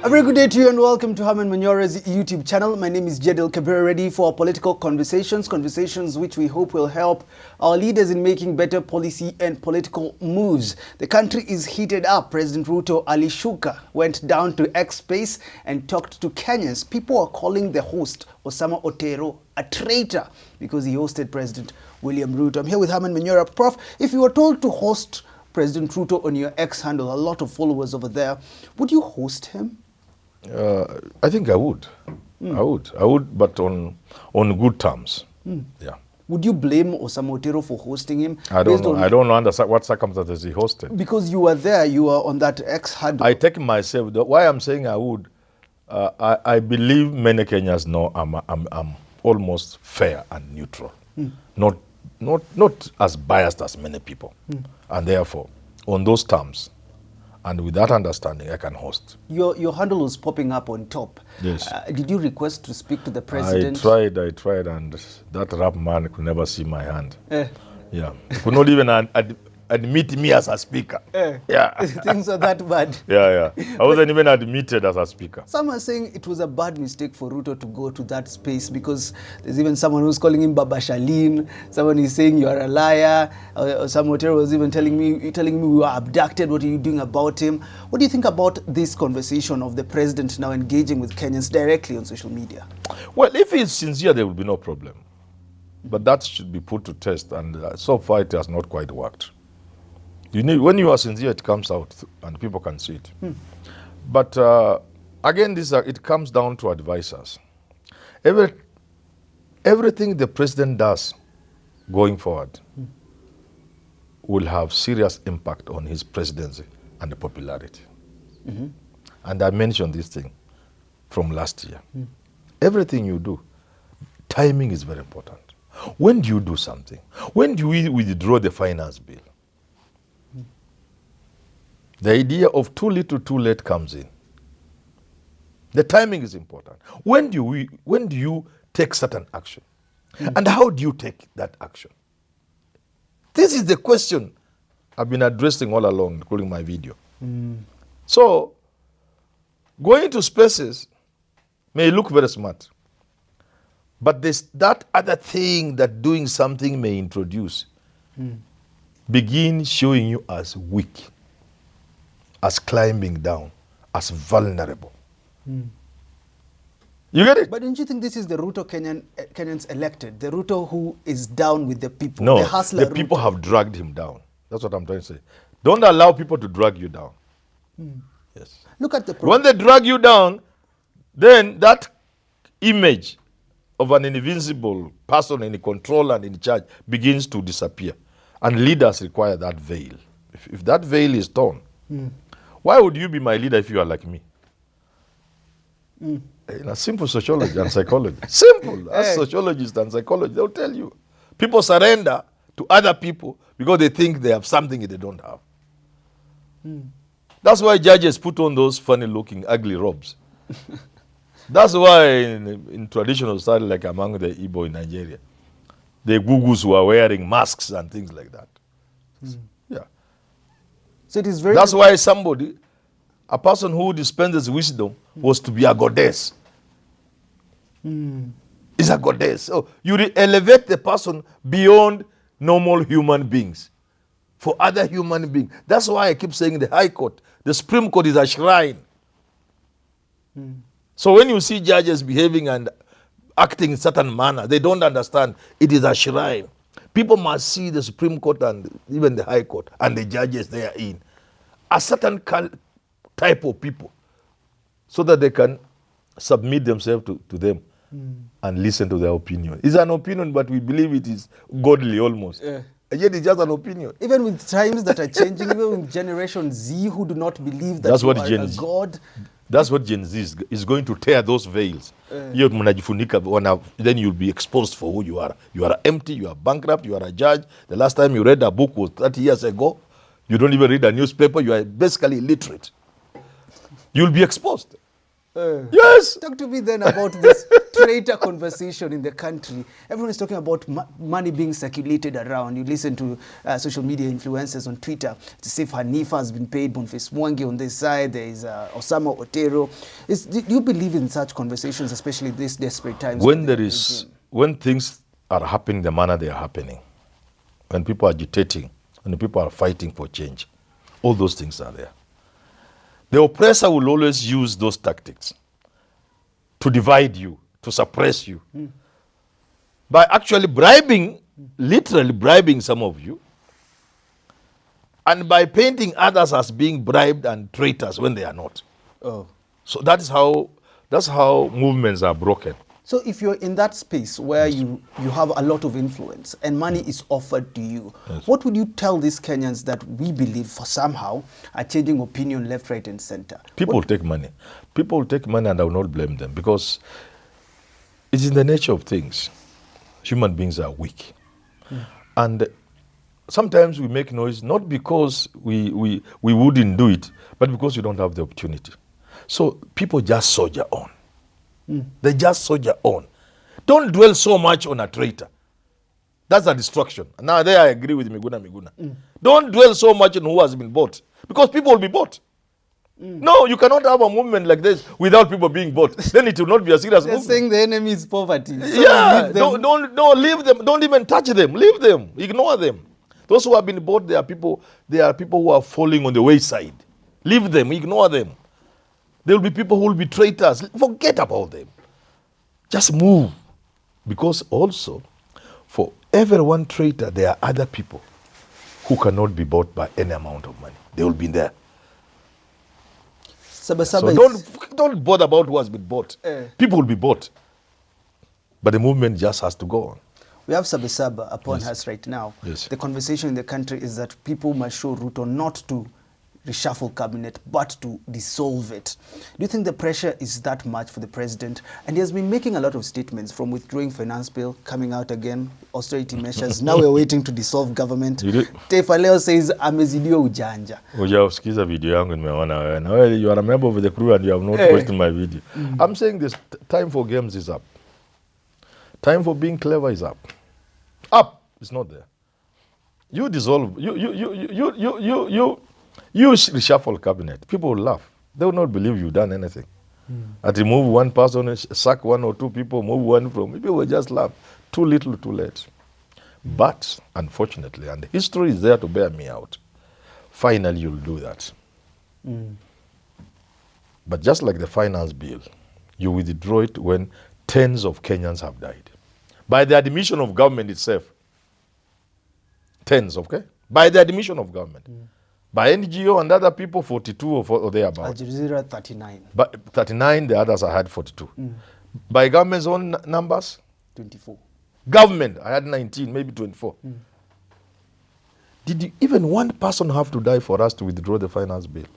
A very good day to you and welcome to Herman Manyora's YouTube channel. My name is Jedel Kabir, ready for political conversations which we hope will help our leaders in making better policy and political moves. The country is heated up. President Ruto Alishuka went down to X Space and talked to Kenyans. People are calling the host, Osama Otero, a traitor because he hosted President William Ruto. I'm here with Herman Manyora. Prof, if you were told to host President Ruto on your X handle, a lot of followers over there, would you host him? I think I would. I would, but on good terms. Yeah. Would you blame Osama Otero for hosting him? I don't know. I don't know under what circumstances he hosted. Because you were there, you were on that X handle. I take myself. Why I'm saying I would, I believe many Kenyans know I'm almost fair and neutral, not as biased as many people, and therefore, on those terms. And with that understanding, I can host. Your handle was popping up on top. Yes. Did you request to speak to the president? I tried, and that rap man could never see my hand. Yeah. He could not even admit me as a speaker. Yeah. Things are that bad. Yeah. I wasn't even admitted as a speaker. Some are saying it was a bad mistake for Ruto to go to that space because there's even someone who's calling him Baba Shalin. Someone is saying you are a liar. Some Otero was even telling me we were abducted. What are you doing about him? What do you think about this conversation of the president now engaging with Kenyans directly on social media? Well, if he's sincere, there will be no problem. But that should be put to test, and so far it has not quite worked. When you are sincere, it comes out and people can see it. But again, it comes down to advisors. Everything the president does going forward will have serious impact on his presidency and the popularity. And I mentioned this thing from last year. Everything you do, timing is very important. When do you do something? When do we withdraw the finance bill? The idea of too little, too late comes in. The timing is important. When do you take certain action? And how do you take that action? This is the question I've been addressing all along, including my video. So, going to spaces may look very smart, but there's that other thing that doing something may introduce. Begin showing you as weak, as climbing down, as vulnerable. You get it? But don't you think this is the Ruto Kenyans elected? The Ruto who is down with the people? No, the hustler the people have dragged him down. That's what I'm trying to say. Don't allow people to drag you down. Yes. Look at the when they drag you down, then that image of an invincible person in control and in charge begins to disappear. And leaders require that veil. If that veil is torn, why would you be my leader if you are like me? Simple sociology and psychology. Simple. As sociologists and psychologists, they'll tell you. People surrender to other people because they think they have something they don't have. That's why judges put on those funny-looking, ugly robes. That's why in traditional style, like among the Igbo in Nigeria, the Gugus were wearing masks and things like that. Yeah. So it is very. That's why a person who dispenses wisdom, was to be a goddess. Is a goddess. So you elevate the person beyond normal human beings for other human beings. That's why I keep saying the High Court, the Supreme Court is a shrine. So when you see judges behaving and acting in certain manner, they don't understand it is a shrine. People must see the Supreme Court and even the High Court and the judges they are in a certain type of people so that they can submit themselves to them and listen to their opinion. It's an opinion, but we believe it is godly almost. And yet it's just an opinion. Even with times that are changing, even with Generation Z who do not believe that you are a God. That's what Gen Z is going to tear those veils. Then you'll be exposed for who you are. You are empty, you are bankrupt, you are a judge. The last time you read a book was 30 years ago. You don't even read a newspaper. You are basically illiterate. You'll be exposed. Yes. Talk to me then about this traitor conversation in the country. Everyone is talking about money being circulated around. You listen to social media influencers on Twitter to say if Hanifa has been paid, Boniface Mwangi on this side, there is Osama Otero. Do you believe in such conversations, especially these desperate times? When things are happening the manner they are happening, when people are agitating, when people are fighting for change, all those things are there. The oppressor will always use those tactics to divide you, to suppress you. By actually bribing, literally bribing some of you, and by painting others as being bribed and traitors when they are not. Oh. So that's how movements are broken. So if you're in that space where you have a lot of influence and money is offered to you, what would you tell these Kenyans that we believe for somehow are changing opinion left, right, and center? People take money. People take money, and I will not blame them, because it's in the nature of things. Human beings are weak. And sometimes we make noise not because we wouldn't do it, but because we don't have the opportunity. So people just soldier on. They just soldier on. Don't dwell so much on a traitor. That's a destruction. Now there I agree with Miguna. Don't dwell so much on who has been bought, because people will be bought. No, you cannot have a movement like this without people being bought. Then it will not be a serious movement. They're saying the enemy is poverty. So yeah, don't leave them. Don't even touch them. Leave them. Ignore them. Those who have been bought, they are people who are falling on the wayside. Leave them. Ignore them. There will be people who will be traitors. Forget about them. Just move. Because also, for every one traitor, there are other people who cannot be bought by any amount of money. They will be there. So don't bother about who has been bought. People will be bought. But the movement just has to go on. We have Sabina upon us right now. Yes. The conversation in the country is that people must show Ruto not to reshuffle cabinet, but to dissolve it. Do you think the pressure is that much for the president? And he has been making a lot of statements, from withdrawing finance bill, coming out again, austerity measures. Now we're waiting to dissolve government. Taifa Leo says amezidiwa ujanja. Hujasikiza video yangu nimeona wewe. Na wewe, you are a member of the crew and you have not watched my video. I'm saying this, time for games is up. Time for being clever is up. Up, it's not there. You dissolve, you reshuffle cabinet. People will laugh. They will not believe you've done anything. And remove one person, sack one or two people, move one from. People will just laugh. Too little, too late. But, unfortunately, and history is there to bear me out, finally you'll do that. But just like the finance bill, you withdraw it when tens of Kenyans have died. By the admission of government itself. Tens, okay? By the admission of government. By NGO and other people, 42 or thereabouts. Al Jazeera, 39. But 39, the others I had 42. By government's own numbers? 24. Government, I had 19, maybe 24. Did even one person have to die for us to withdraw the finance bill?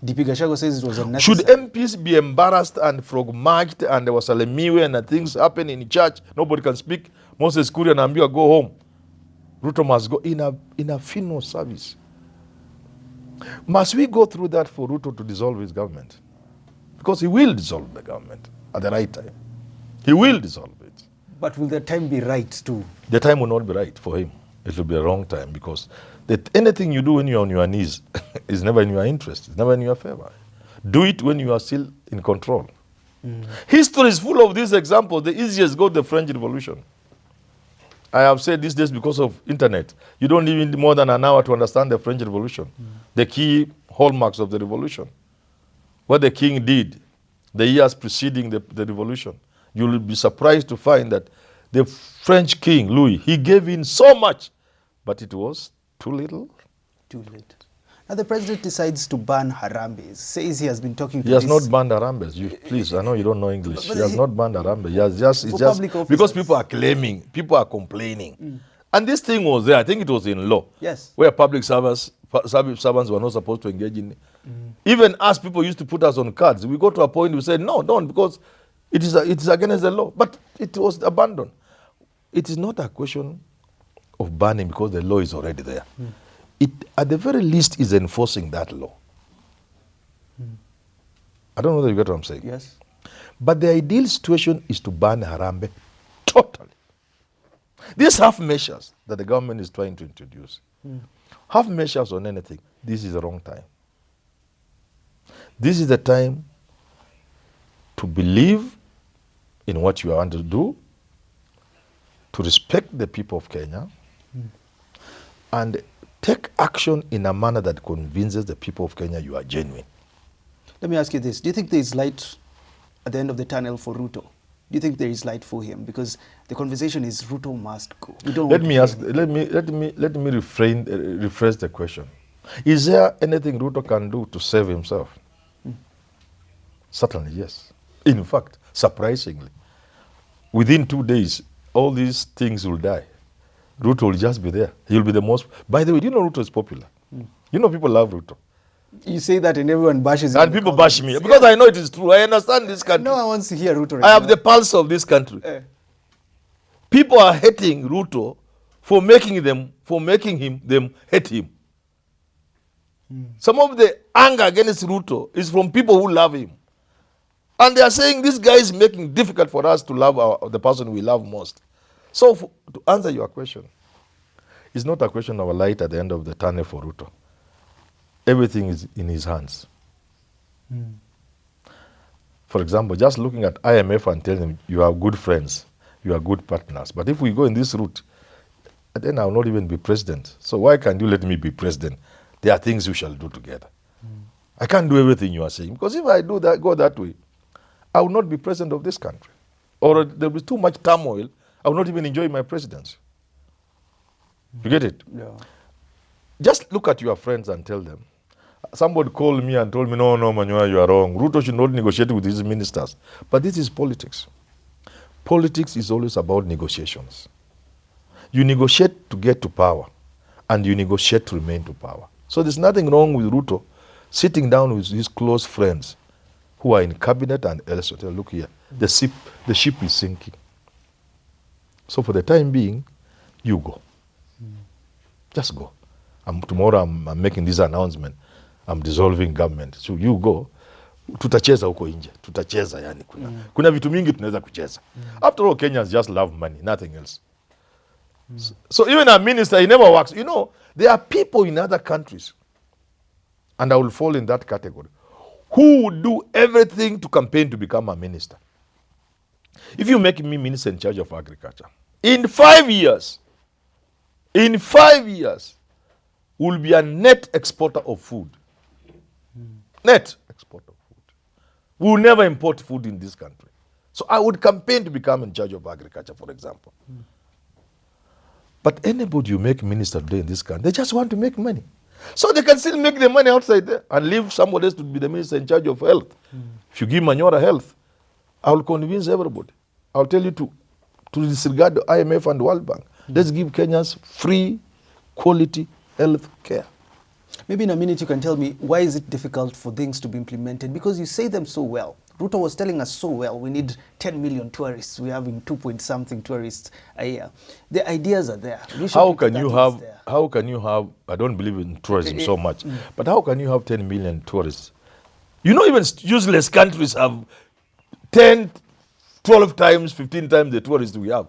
DP Gachagua says it was unnecessary. Should MPs be embarrassed and frog-marched and there was a lemiwe and things happen in church, nobody can speak, Moses Kuria and Ambiwa go home? Ruto must go in a funeral service. Must we go through that for Ruto to dissolve his government? Because he will dissolve the government at the right time. He will dissolve it. But will the time be right too? The time will not be right for him. It will be a wrong time, because anything you do when you're on your knees is never in your interest. It's never in your favor. Do it when you are still in control. History is full of these examples. The easiest go the French Revolution. I have said these days because of internet. You don't need more than an hour to understand the French Revolution. The key hallmarks of the revolution. What the king did the years preceding the revolution. You will be surprised to find that the French king, Louis, he gave in so much, but it was too little. Too late. Now the president decides to ban Harambee. Says he has been talking to He has not banned Harambee. Please, I know you don't know English. He has not banned Harambee. He has just because people are claiming, people are complaining. And this thing was there. I think it was in law. Yes. Where public servants were not supposed to engage in it. Even us, people used to put us on cards. We got to a point we said, no, don't, because it is against the law. But it was abandoned. It is not a question of banning because the law is already there. It, at the very least, is enforcing that law. I don't know whether you get what I'm saying. Yes. But the ideal situation is to ban Harambee totally. These half measures that the government is trying to introduce, half measures on anything, this is the wrong time. This is the time to believe in what you want to do, to respect the people of Kenya, and take action in a manner that convinces the people of Kenya you are genuine. Let me ask you this. Do you think there is light at the end of the tunnel for Ruto? Do you think there is light for him? Because the conversation is Ruto must go. We don't Let want me to ask. hear him. Let me rephrase the question. Is there anything Ruto can do to save himself? Certainly, yes. In fact, surprisingly, within 2 days, all these things will die. Ruto will just be there. He'll be the most. By the way, do you know Ruto is popular? You know people love Ruto. You say that and everyone bashes him. And people bash me because I know it is true. I understand this country. No one wants to hear Ruto right I have now. the pulse of this country. People are hating Ruto for making them hate him. Some of the anger against Ruto is from people who love him. And they are saying this guy is making it difficult for us to love the person we love most. So to answer your question, it's not a question of a light at the end of the tunnel for Ruto. Everything is in his hands. For example, just looking at IMF and telling them you are good friends, you are good partners. But if we go in this route, then I will not even be president. So why can't you let me be president? There are things we shall do together. I can't do everything you are saying. Because if I do that, go that way, I will not be president of this country. Or there will be too much turmoil, I will not even enjoy my presidency. You get it? Yeah. Just look at your friends and tell them. Somebody called me and told me, no, Manyora, you are wrong. Ruto should not negotiate with his ministers. But this is politics. Politics is always about negotiations. You negotiate to get to power, and you negotiate to remain to power. So there's nothing wrong with Ruto sitting down with his close friends who are in cabinet and elsewhere. Tell, look here, the ship is sinking. So for the time being, you go. Just go. Tomorrow I'm making this announcement. I'm dissolving government. So you go. Tutacheza huko nje. Tutacheza yani. Kuna vitu mingi tunaweza kucheza. After all, Kenyans just love money, nothing else. So even a minister, he never works. You know, there are people in other countries, and I will fall in that category, who would do everything to campaign to become a minister. If you make me minister in charge of agriculture, in 5 years, we'll be a net exporter of food. Net exporter of food. We will never import food in this country. So I would campaign to become in charge of agriculture, for example. But anybody you make minister today in this country, they just want to make money. So they can still make the money outside there and leave somebody else to be the minister in charge of health. If you give Manyora health, I will convince everybody. I'll tell you to disregard the IMF and the World Bank. Let's give Kenyans free, quality health care. Maybe in a minute you can tell me why is it difficult for things to be implemented? Because you say them so well. Ruto was telling us so well, we need 10 million tourists. We're having 2-point-something tourists a year. The ideas are there. How can you have, I don't believe in tourism so much, but how can you have 10 million tourists? You know, even useless countries have 10, 12 times, 15 times the tourists we have.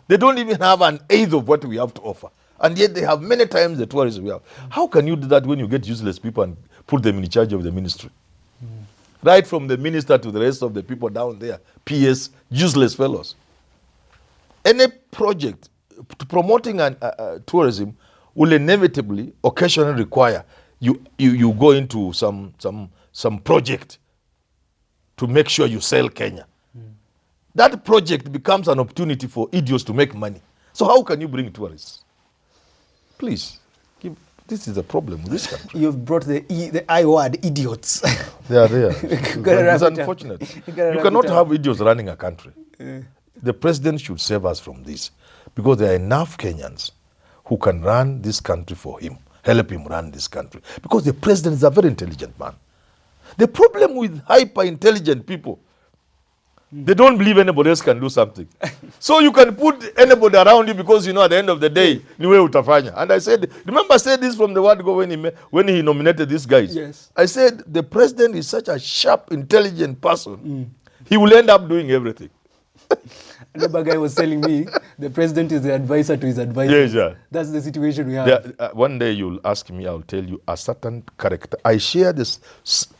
They don't even have an eighth of what we have to offer. And yet they have many times the tourists we have. How can you do that when you get useless people and put them in charge of the ministry? Right from the minister to the rest of the people down there, PS, useless fellows. Any project to promoting tourism will inevitably, occasionally require you go into some project to make sure you sell Kenya. That project becomes an opportunity for idiots to make money. So how can you bring tourists? Please, this is a problem with this country. You've brought the I word, idiots. They are there. It's unfortunate. You cannot have idiots running a country. The president should save us from this, because there are enough Kenyans who can run this country for him, help him run this country. Because the president is a very intelligent man. The problem with hyper-intelligent people, They don't believe anybody else can do something. So you can put anybody around you because you know at the end of the day, niwe utafanya. And I said, remember I said this from the word go when he nominated these guys. Yes. I said the president is such a sharp, intelligent person. He will end up doing everything. Another guy was telling me the president is the advisor to his advisor. Yes, yeah. That's the situation we have. One day you'll ask me, I'll tell you a certain character. I share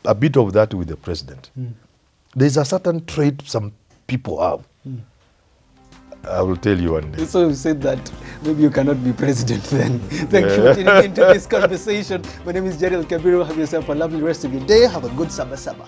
a bit of that with the president. There's a certain trait some people have. I will tell you one day. So you said that maybe you cannot be president then. Thank you for tuning into this conversation. My name is Jeriel Kabiru. Have yourself a lovely rest of your day. Have a good Sabasaba.